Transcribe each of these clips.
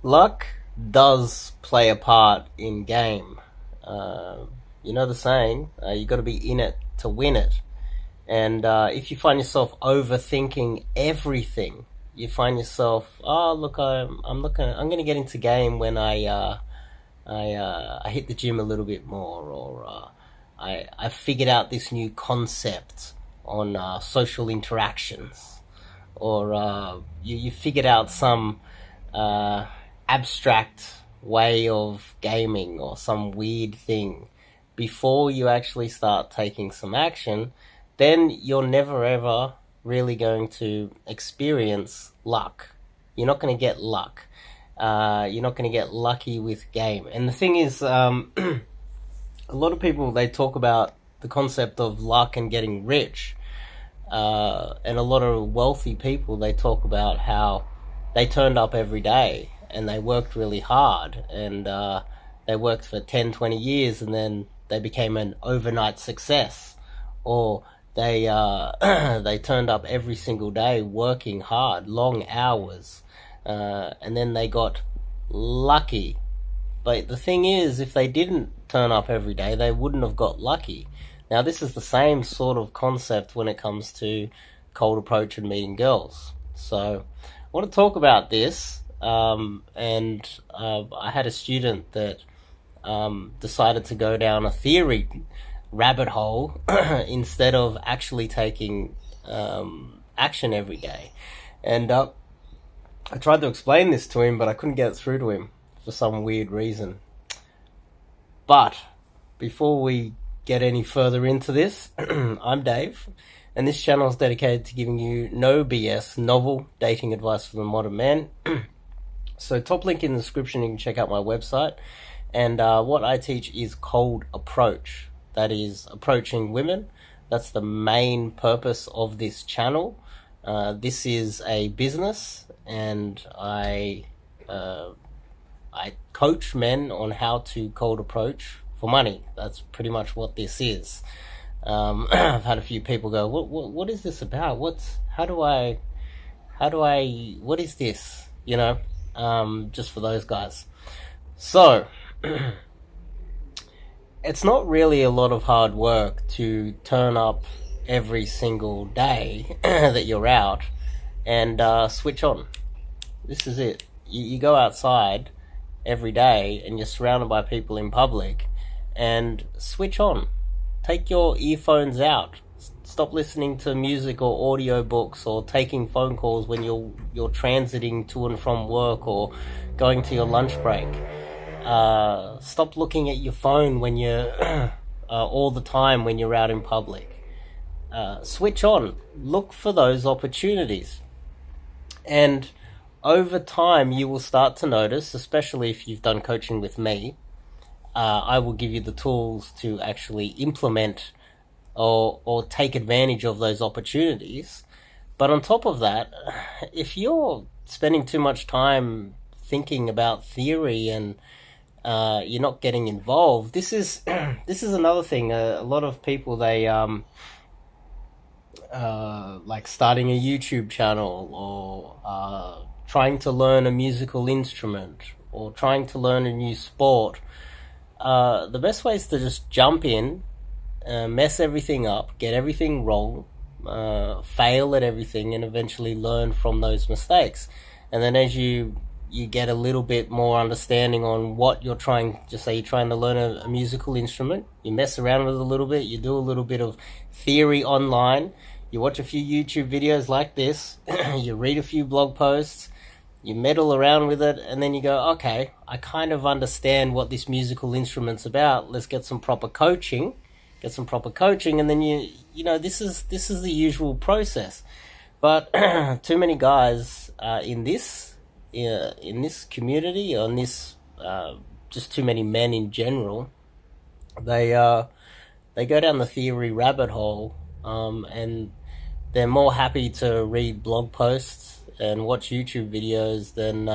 Luck does play a part in game. You know the saying, you got to be in it to win it. And if you find yourself overthinking everything, you find yourself, oh look, I'm going to get into game when I hit the gym a little bit more, or I figured out this new concept on social interactions, or you figured out some uh, abstract way of gaming or some weird thing before you actually start taking some action, then you're never ever really going to experience luck. You're not going to get luck. You're not going to get lucky with game. And the thing is, a lot of people, they talk about the concept of luck and getting rich. And a lot of wealthy people, they talk about how they turned up every day and they worked really hard, and they worked for 10, 20 years, and then they became an overnight success. Or they they turned up every single day working hard, long hours, and then they got lucky. But the thing is, if they didn't turn up every day, they wouldn't have got lucky. Now, this is the same sort of concept when it comes to cold approach and meeting girls. So, I want to talk about this. I had a student that decided to go down a theory rabbit hole instead of actually taking action every day. And I tried to explain this to him, but I couldn't get it through to him for some weird reason. But before we get any further into this, I'm Dave, and this channel is dedicated to giving you no BS, novel dating advice for the modern man. So top link in the description, you can check out my website. And what I teach is cold approach. That is approaching women. That's the main purpose of this channel. This is a business, and I coach men on how to cold approach for money. That's pretty much what this is. I've had a few people go, what is this about? What is this? You know, just for those guys. So, it's not really a lot of hard work to turn up every single day that you're out and switch on. This is it. You go outside every day and you're surrounded by people in public, and switch on. Take your earphones out. Stop listening to music or audio books, or taking phone calls when you're transiting to and from work or going to your lunch break. Stop looking at your phone when you're all the time when you're out in public. Switch on. Look for those opportunities. And over time, you will start to notice, especially if you've done coaching with me, I will give you the tools to actually implement or take advantage of those opportunities. But on top of that, if you're spending too much time thinking about theory and you're not getting involved, this is another thing. A lot of people, they like starting a YouTube channel, or trying to learn a musical instrument, or trying to learn a new sport. The best way is to just jump in, mess everything up, get everything wrong, fail at everything, and eventually learn from those mistakes. And then as you get a little bit more understanding on what you're trying, just say you're trying to learn a musical instrument, you mess around with it a little bit, you do a little bit of theory online, you watch a few YouTube videos like this, you read a few blog posts, you meddle around with it, and then you go, okay, I kind of understand what this musical instrument's about. Let's get some proper coaching. And then you know, this is the usual process. But too many guys in this community, on this just too many men in general, they go down the theory rabbit hole, and they're more happy to read blog posts and watch YouTube videos than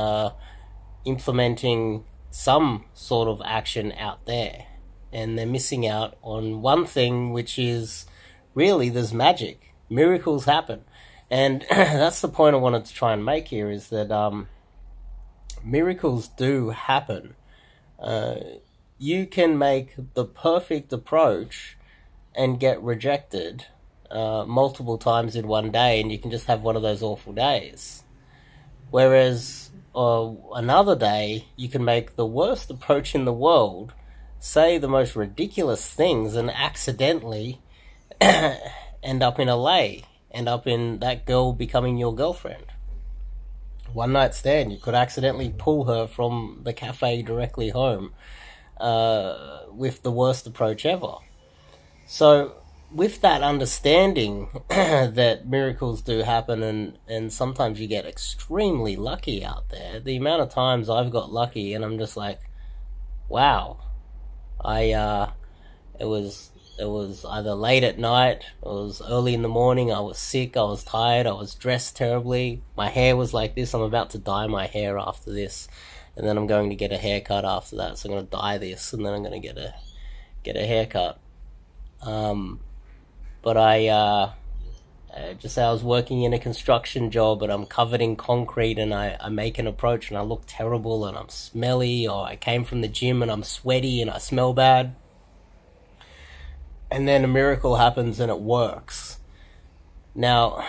implementing some sort of action out there. And they're missing out on one thing, which is really there's magic. Miracles happen. And that's the point I wanted to try and make here, is that miracles do happen. You can make the perfect approach and get rejected multiple times in one day, and you can just have one of those awful days. Whereas another day, you can make the worst approach in the world, say the most ridiculous things, and accidentally end up in LA, end up in that girl becoming your girlfriend. One night stand, you could accidentally pull her from the cafe directly home with the worst approach ever. So with that understanding that miracles do happen, and sometimes you get extremely lucky out there, the amount of times I've got lucky and I'm just like, wow, it was either late at night, it was early in the morning, I was sick, I was tired, I was dressed terribly, my hair was like this, I'm about to dye my hair after this, and then I'm going to get a haircut after that, so I'm going to dye this, and then I'm going to get a haircut. But I was working in a construction job, and I'm covered in concrete, and I make an approach and I look terrible and I'm smelly, or I came from the gym and I'm sweaty and I smell bad. And then a miracle happens and it works. Now,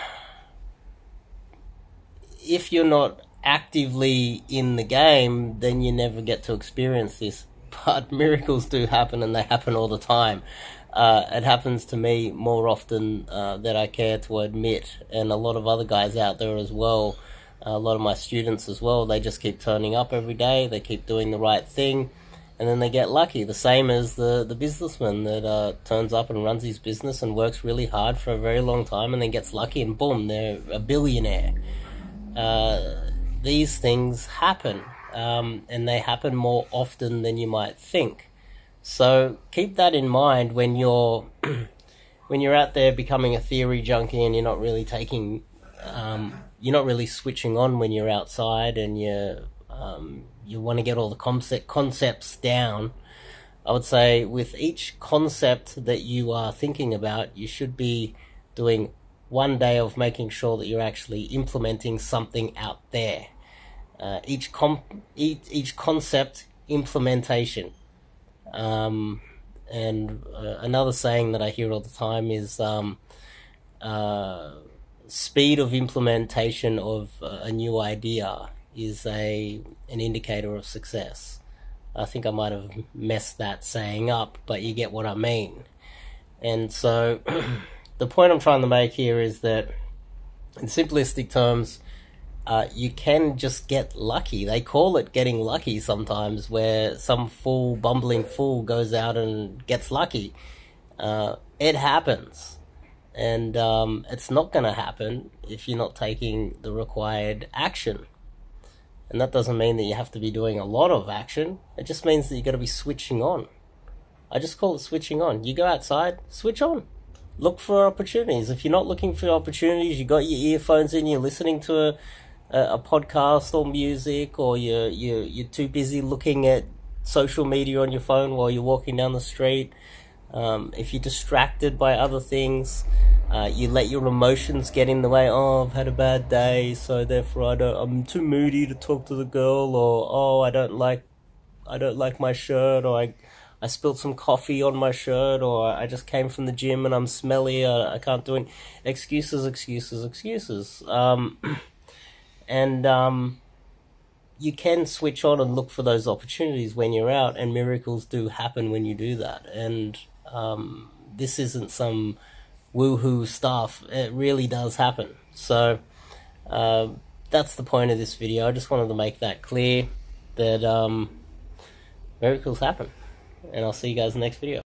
if you're not actively in the game, then you never get to experience this. But miracles do happen, and they happen all the time. It happens to me more often than I care to admit, and a lot of other guys out there as well, a lot of my students as well, they just keep turning up every day, they keep doing the right thing, and then they get lucky. The same as the businessman that turns up and runs his business and works really hard for a very long time and then gets lucky and boom, they're a billionaire. These things happen, and they happen more often than you might think. So keep that in mind when you're out there becoming a theory junkie, and you're not really switching on when you're outside, and you want to get all the concepts down. I would say with each concept that you are thinking about, you should be doing one day of making sure that you're actually implementing something out there. Each concept implementation. Another saying that I hear all the time is speed of implementation of a new idea is an indicator of success. I think I might have messed that saying up, but you get what I mean. And so the point I'm trying to make here is that, in simplistic terms, you can just get lucky. They call it getting lucky sometimes, where some bumbling fool goes out and gets lucky. It happens. And it's not going to happen if you're not taking the required action. And that doesn't mean that you have to be doing a lot of action. It just means that you've got to be switching on. I just call it switching on. You go outside, switch on. Look for opportunities. If you're not looking for opportunities, you got your earphones in, you're listening to a podcast or music, or you're too busy looking at social media on your phone while you're walking down the street. If you're distracted by other things, you let your emotions get in the way. Oh, I've had a bad day, so therefore I'm too moody to talk to the girl, or oh, I don't like my shirt, or I spilled some coffee on my shirt, or I just came from the gym and I'm smelly, I can't do it. Excuses. You can switch on and look for those opportunities when you're out, and miracles do happen when you do that. And this isn't some woohoo stuff. It really does happen. So that's the point of this video. I just wanted to make that clear, that miracles happen. And I'll see you guys in the next video.